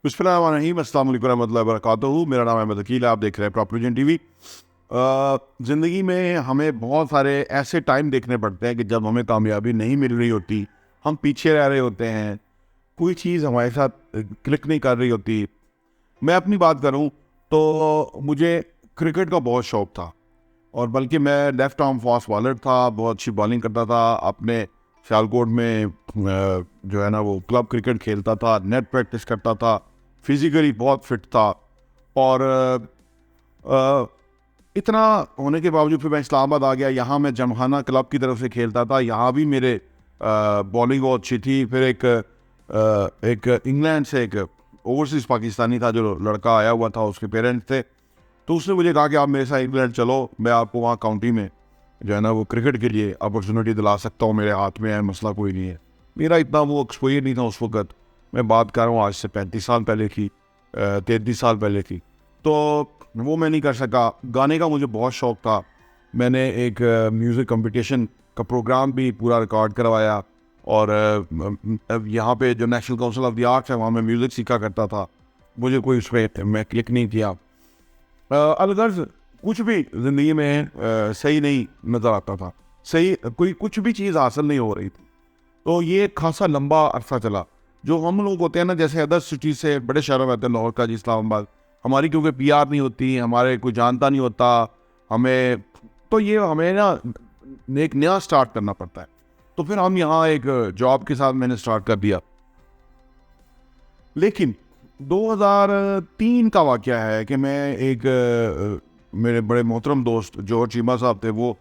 बिस्मिल्लाहिर्रहमानिर्रहीम, अस्सलाम वालेकुम रहमतुल्लाहि व बरकातुहू। मेरा नाम अहमद अकील है, आप देख रहे हैं प्रॉपर्टी विजन टीवी। ज़िंदगी में हमें बहुत सारे ऐसे टाइम देखने पड़ते हैं कि जब हमें कामयाबी नहीं मिल रही होती, हम पीछे रह रहे होते हैं, कोई चीज़ हमारे साथ क्लिक नहीं कर रही होती। मैं अपनी बात करूं तो मुझे क्रिकेट का बहुत शौक़ था, और बल्कि मैं लेफ़्ट आर्म फास्ट बॉलर था, बहुत अच्छी बॉलिंग करता था। अपने सियालकोट में जो है ना वो क्लब क्रिकेट खेलता था, नेट प्रैक्टिस करता था, फिज़िकली बहुत फिट था। और इतना होने के बावजूद फिर मैं इस्लामाबाद आ गया। यहाँ मैं जमखाना क्लब की तरफ से खेलता था, यहाँ भी मेरे बॉलिंग बहुत अच्छी थी। फिर एक इंग्लैंड से एक ओवरसीज़ पाकिस्तानी था, जो लड़का आया हुआ था, उसके पेरेंट्स थे, तो उसने मुझे कहा कि आप मेरे साथ इंग्लैंड चलो, मैं आपको वहाँ काउंटी में जो है ना वो क्रिकेट के लिए अपॉर्चुनिटी दिला सकता हूँ, मेरे हाथ में है, मसला कोई नहीं है। मेरा इतना वो एक्सपोजर नहीं था उस वक्त। मैं बात कर रहा हूँ आज से 35 साल पहले की, 33 साल पहले की। तो वो मैं नहीं कर सका। गाने का मुझे बहुत शौक़ था। मैंने एक म्यूज़िक कंपटीशन का प्रोग्राम भी पूरा रिकॉर्ड करवाया, और यहाँ पे जो national council of the arts है, वहाँ मैं म्यूज़िक सीखा करता था। मुझे कोई उसमें मैं क्लिक नहीं किया। अलगर्ज कुछ भी ज़िंदगी में सही नहीं नज़र आता था, सही कोई कुछ भी चीज़ हासिल नहीं हो रही थी। तो ये खासा लंबा अरसा चला। जो हम लोग होते हैं ना, जैसे अदर सिटी से बड़े शहरों में आते हैं, लाहौर का, इस्लामाबाद, हमारी क्योंकि पीआर नहीं होती, हमारे कोई जानता नहीं होता हमें, तो ये हमें ना एक नया स्टार्ट करना पड़ता है। तो फिर हम यहाँ एक जॉब के साथ मैंने स्टार्ट कर दिया। लेकिन 2003 का वाक़या है कि मैं मेरे बड़े मोहतरम दोस्त जौहर चीमा साहब थे, वो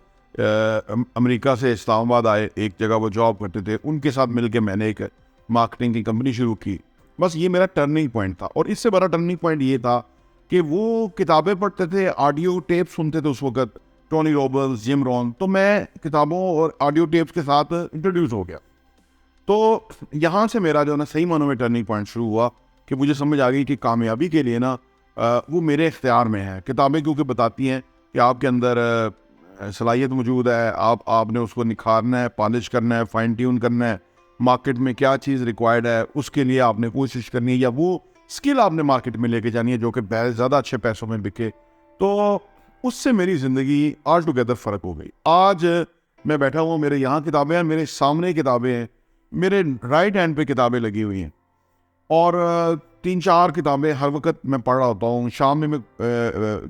अमेरिका से इस्लामाबाद आए, एक जगह वो जॉब करते थे। उनके साथ मिलके मैंने एक मार्केटिंग की कंपनी शुरू की। बस ये मेरा टर्निंग पॉइंट था। और इससे बड़ा टर्निंग पॉइंट ये था कि वो किताबें पढ़ते थे, ऑडियो टेप सुनते थे उस वक्त, टोनी रॉबर्ट्स, जिम रॉन। तो मैं किताबों और ऑडियो टेप्स के साथ इंट्रोड्यूस हो गया। तो यहाँ से मेरा जो ना सही मानों में टर्निंग पॉइंट शुरू हुआ कि मुझे समझ आ गई कि कामयाबी के लिए ना वो मेरे इख्तियार में है। किताबें क्योंकि बताती हैं कि आपके अंदर सलाहियत मौजूद है, आपने उसको निखारना है, पॉलिश करना है, फाइन ट्यून करना है। मार्केट में क्या चीज़ रिक्वायर्ड है, उसके लिए आपने कोशिश करनी है, या वो स्किल आपने मार्केट में लेके जानी है जो कि ज़्यादा अच्छे पैसों में बिके। तो उससे मेरी ज़िंदगी ऑल टुगेदर फ़र्क हो गई। आज मैं बैठा हूँ, मेरे यहाँ किताबें हैं, मेरे सामने किताबें हैं, मेरे राइट हैंड पे किताबें लगी हुई हैं, और 3-4 किताबें हर वक्त मैं पढ़ रहा होता हूँ। शाम में मैं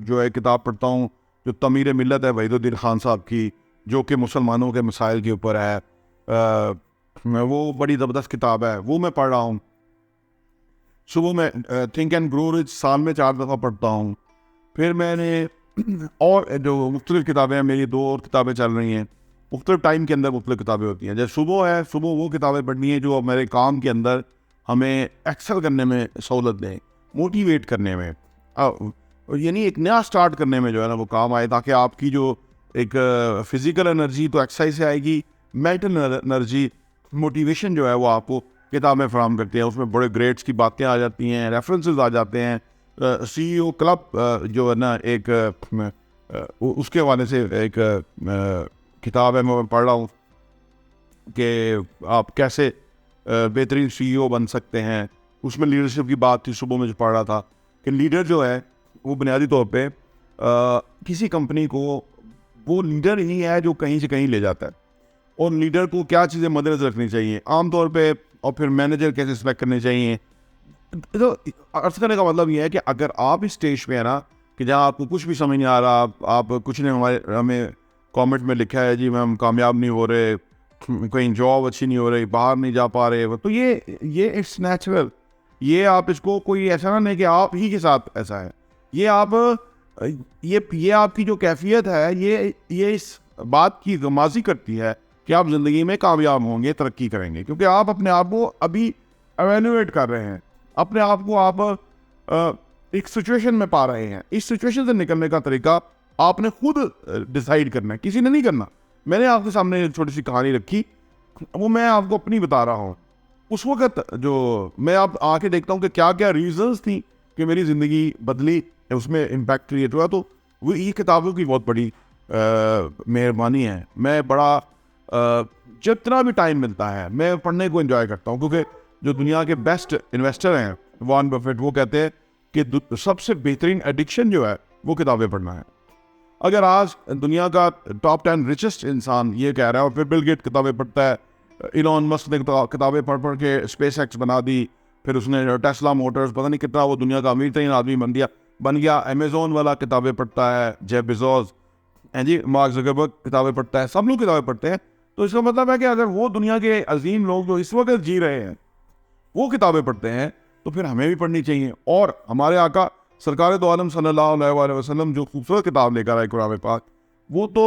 जो है किताब पढ़ता हूँ, जो तमीर मिल्लत है वहीदुद्दीन खान साहब की, जो कि मुसलमानों के मसाइल के ऊपर है। वो बड़ी ज़बरदस्त किताब है, वो मैं पढ़ रहा हूँ। सुबह में थिंक एंड ग्रो रिच साल में 4 दफ़ा पढ़ता हूँ। फिर मैंने और जो मुख्तलिफ़ किताबें हैं, मेरी 2 और किताबें चल रही हैं। मुख्तलिफ़ टाइम के अंदर मुख्तलिफ़ किताबें होती हैं। जैसे सुबह है, सुबह वो किताबें पढ़नी है जो मेरे काम के अंदर हमें एक्सेल करने में सहूलत दें, मोटिवेट करने में, यानी एक नया स्टार्ट करने में जो है ना वो काम आए, ताकि आपकी जो एक फ़िज़िकल एनर्जी तो एक्सरसाइज से आएगी, मेंटल एनर्जी, मोटिवेशन जो है वो आपको किताबें फराहम करती हैं। उसमें बड़े ग्रेड्स की बातें आ जाती हैं, रेफरेंसेस आ जाते हैं। CEO क्लब जो है ना एक उसके हवाले से एक किताब है, मैं पढ़ रहा हूँ कि आप कैसे बेहतरीन CEO बन सकते हैं। उसमें लीडरशिप की बात थी, सुबह में जो पढ़ रहा था कि लीडर जो है वो बुनियादी तौर पे किसी कंपनी को, वो लीडर ही है जो कहीं से कहीं ले जाता है। और लीडर को क्या चीज़ें मद्देनज़र रखनी चाहिए आमतौर पे, और फिर मैनेजर कैसे सिलेक्ट करने चाहिए। तो अर्ज़ करने का मतलब ये है कि अगर आप इस स्टेज पे है ना कि जहाँ आपको कुछ भी समझ नहीं आ रहा, आप कुछ नहीं, हमें कमेंट में लिखा है जी हम कामयाब नहीं हो रहे, कहीं जॉब अच्छी नहीं हो रही, बाहर नहीं जा पा रहे, तो ये इट्स नेचुरल। ये आप इसको कोई ऐसा ना नहीं कि आप ही के साथ ऐसा है। ये आप ये आपकी जो कैफियत है, ये इस बात की गमाज़ी करती है कि आप ज़िंदगी में कामयाब होंगे, तरक्की करेंगे, क्योंकि आप अपने आप को अभी एवेल्युएट कर रहे हैं, अपने आप को आप एक सिचुएशन में पा रहे हैं। इस सिचुएशन से निकलने का तरीका आपने खुद डिसाइड करना है, किसी ने नहीं करना। मैंने आपके सामने एक छोटी सी कहानी रखी, वो मैं आपको अपनी बता रहा हूँ। उस वक्त जो मैं आप आके देखता हूँ कि क्या क्या रीजंस थी कि मेरी ज़िंदगी बदली, उसमें इम्पैक्ट क्रिएट हुआ, तो वो ये किताबों की बहुत बड़ी मेहरबानी है। मैं बड़ा जितना भी टाइम मिलता है मैं पढ़ने को एंजॉय करता हूँ, क्योंकि जो दुनिया के बेस्ट इन्वेस्टर हैं वॉरेन बफेट, वो कहते हैं कि सबसे बेहतरीन एडिक्शन जो है वो किताबें पढ़ना है। अगर आज दुनिया का टॉप 10 रिचेस्ट इंसान ये कह रहा है, और फिर बिल गेट किताबें पढ़ता है, इलॉन मस्क ने किताबें पढ़ पढ़ के स्पेस एक्स बना दी, फिर उसने टेस्ला मोटर्स, पता नहीं कितना वो दुनिया का अमीर तरीन आदमी बन गया। अमेजोन वाला किताबें पढ़ता है, जेफ बेजोस, जी मार्क ज़करबर्ग किताबें पढ़ता है, सब लोग किताबें पढ़ते हैं। तो इसका मतलब है कि अगर वो दुनिया के अजीम लोग जो इस वक्त जी रहे हैं वो किताबें पढ़ते हैं तो फिर हमें भी पढ़नी चाहिए। और हमारे आका सरकार दो आलम सल्लल्लाहु अलैहि वसल्लम जो खूबसूरत किताब लेकर आए कुरान पाक, वो तो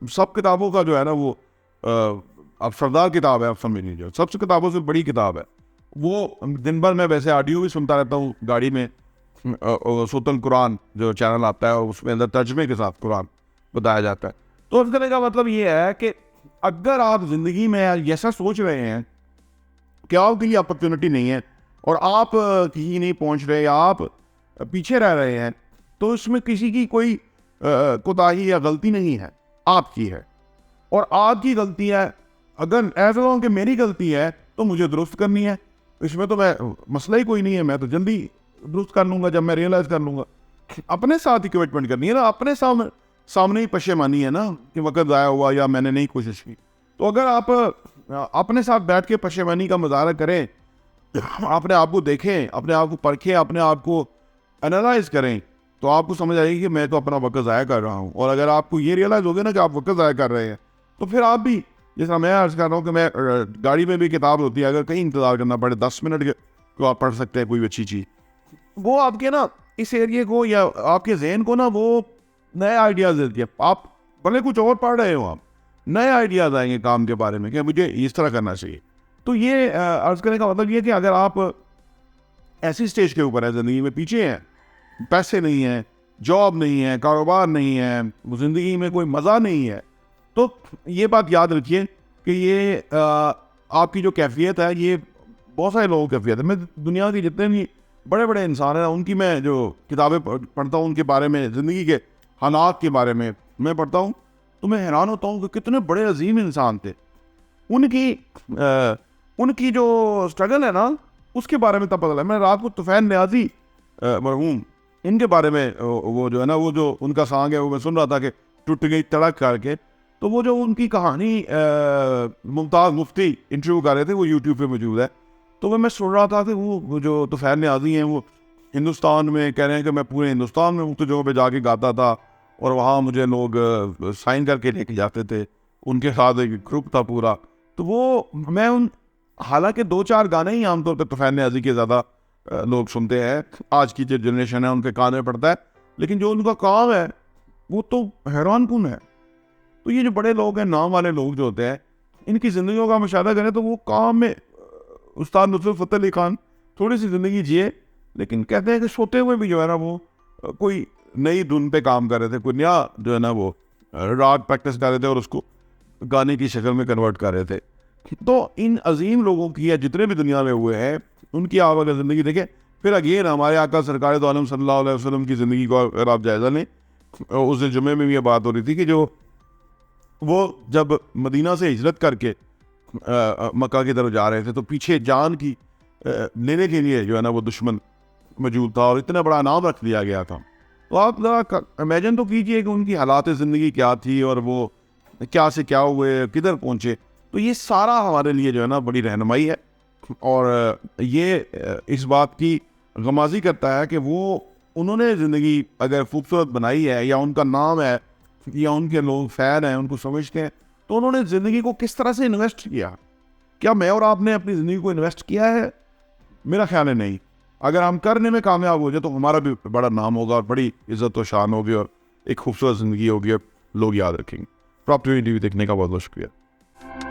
सब किताबों का जो है ना वो अब सरदार किताब है, आप समझ लीजिए, सबसे किताबों से बड़ी किताब है वो। दिन भर मैं वैसे ऑडियो भी सुनता रहता हूँ गाड़ी में, सुतल कुरान जो चैनल आता है उसमें अंदर तर्जमे के साथ कुरान बताया जाता है। तो इसका का मतलब ये है कि अगर आप ज़िंदगी में ऐसा सोच रहे हैं कि आपके लिए अपॉर्चुनिटी नहीं है और आप कहीं नहीं पहुंच रहे, आप पीछे रह रहे हैं, तो इसमें किसी की कोई कोताही या गलती नहीं है, आपकी है। और आपकी गलती है, अगर ऐसा हो कि मेरी गलती है तो मुझे दुरुस्त करनी है, इसमें तो मैं मसला ही कोई नहीं है, मैं तो जल्दी दुरुस्त कर लूँगा जब मैं रियलाइज़ कर लूँगा। अपने साथ ही कमिटमेंट करनी है ना, अपने सामने ही पशेमानी है ना कि वक्त ज़ाया हुआ या मैंने नहीं कोशिश की। तो अगर आप अपने साथ बैठ के पशेमानी का मुजाहरा करें, अपने आप को देखें, अपने आप को परखें, अपने आप को एनालाइज करें, तो आपको समझ आएगी कि मैं तो अपना वक्त ज़ाया कर रहा हूँ। और अगर आपको ये रियलाइज़ हो गया ना कि आप वक्त ज़ाया कर रहे हैं, तो फिर आप भी, जैसा मैं अर्ज़ कर रहा हूँ कि मैं गाड़ी में भी किताब होती है, अगर कहीं इंतज़ार करना पड़े 10 मिनट के तो आप पढ़ सकते हैं कोई अच्छी चीज़, वो आपके ना इस एरिए को या आपके जहन को ना वो नए आइडियाज़ देती है। आप भले कुछ और पढ़ रहे हो, आप नए आइडियाज़ आएंगे काम के बारे में कि मुझे इस तरह करना चाहिए। तो ये अर्ज़ करने का मतलब ये कि अगर आप ऐसी स्टेज के ऊपर है, ज़िंदगी में पीछे हैं, पैसे नहीं हैं, जॉब नहीं है, कारोबार नहीं है, ज़िंदगी में कोई मज़ा नहीं है, तो ये बात याद रखिए कि ये आपकी जो कैफियत है, ये बहुत सारे लोगों की कैफियत है। मैं दुनिया के जितने भी बड़े बड़े इंसान हैं उनकी मैं जो किताबें पढ़ता हूँ, उनके बारे में, ज़िंदगी के हालात के बारे में मैं पढ़ता हूँ, तो मैं हैरान होता हूँ कि कितने बड़े अजीम इंसान थे। उनकी जो स्ट्रगल है ना, उसके बारे में तब पता लगा। मैं रात को तुफैल नियाज़ी मरहूम, इनके बारे में वो जो है ना, वो जो उनका सॉन्ग है वो मैं सुन रहा था कि टूट गई तड़क करके, तो वो जो उनकी कहानी मुमताज़ मुफ्ती इंटरव्यू कर रहे थे, वो यूट्यूब पे मौजूद है। तो मैं सुन रहा था कि वो जो तुफैल नियाज़ी हैं वो हिंदुस्तान में कह रहे हैं कि मैं पूरे हिंदुस्तान में मुख्तलिफ जगहों पे जाके गाता था और वहाँ मुझे लोग साइन करके लेके जाते थे, उनके साथ एक ग्रुप था पूरा। तो वो मैं हालांकि 2-4 गाने ही आमतौर पर तुफैल नियाज़ी के ज़्यादा लोग सुनते हैं, आज की जो जनरेशन है उनके कान में पड़ता है, लेकिन जो उनका काम है वो तो हैरान कुन है। तो ये जो बड़े लोग हैं, नाम वाले लोग जो होते हैं, इनकी ज़िंदगियों का मुशाहिदा करें तो वो काम में, उस्ताद नुसरत फ़तेह अली खान थोड़ी सी ज़िंदगी जिए, लेकिन कहते हैं कि सोते हुए भी जो है ना वो कोई नई धुन पे काम कर रहे थे, कोई नया जो है ना वो राग प्रैक्टिस कर रहे थे और उसको गाने की शक्ल में कन्वर्ट कर रहे थे। तो इन अजीम लोगों की या जितने भी दुनिया में हुए हैं, उनकी आप अगर ज़िंदगी देखें, फिर अगेन हमारे आका सरकार दो आलम सल्लल्लाहु अलैहि वसल्लम की ज़िंदगी को अगर आप जायज़ा लें, उस दिन जुमे में भी ये बात हो रही थी कि जो वो जब मदीना से हिजरत करके मक्का की तरफ जा रहे थे, तो पीछे जान की लेने के लिए जो है ना वो दुश्मन मौजूद था और इतना बड़ा नाम रख दिया गया था। तो आप ज़रा इमेजिन तो कीजिए कि उनकी हालात ज़िंदगी क्या थी और वो क्या से क्या हुए, किधर पहुँचे। तो ये सारा हमारे लिए जो है ना बड़ी रहनुमाई है, और ये इस बात की गमाज़ी करता है कि वो उन्होंने ज़िंदगी अगर खूबसूरत बनाई है, या उनका नाम है, या उनके लोग फ़ैन हैं, उनको समझते हैं, तो उन्होंने ज़िंदगी को किस तरह से इन्वेस्ट किया। क्या मैं और आपने अपनी ज़िंदगी को इन्वेस्ट किया है? मेरा ख्याल है नहीं। अगर हम करने में कामयाब हो जाए तो हमारा भी बड़ा नाम होगा और बड़ी इज़्ज़त और शान होगी और एक खूबसूरत ज़िंदगी होगी और लोग याद रखेंगे। प्रॉपर्टी टीवी देखने का बहुत बहुत शुक्रिया।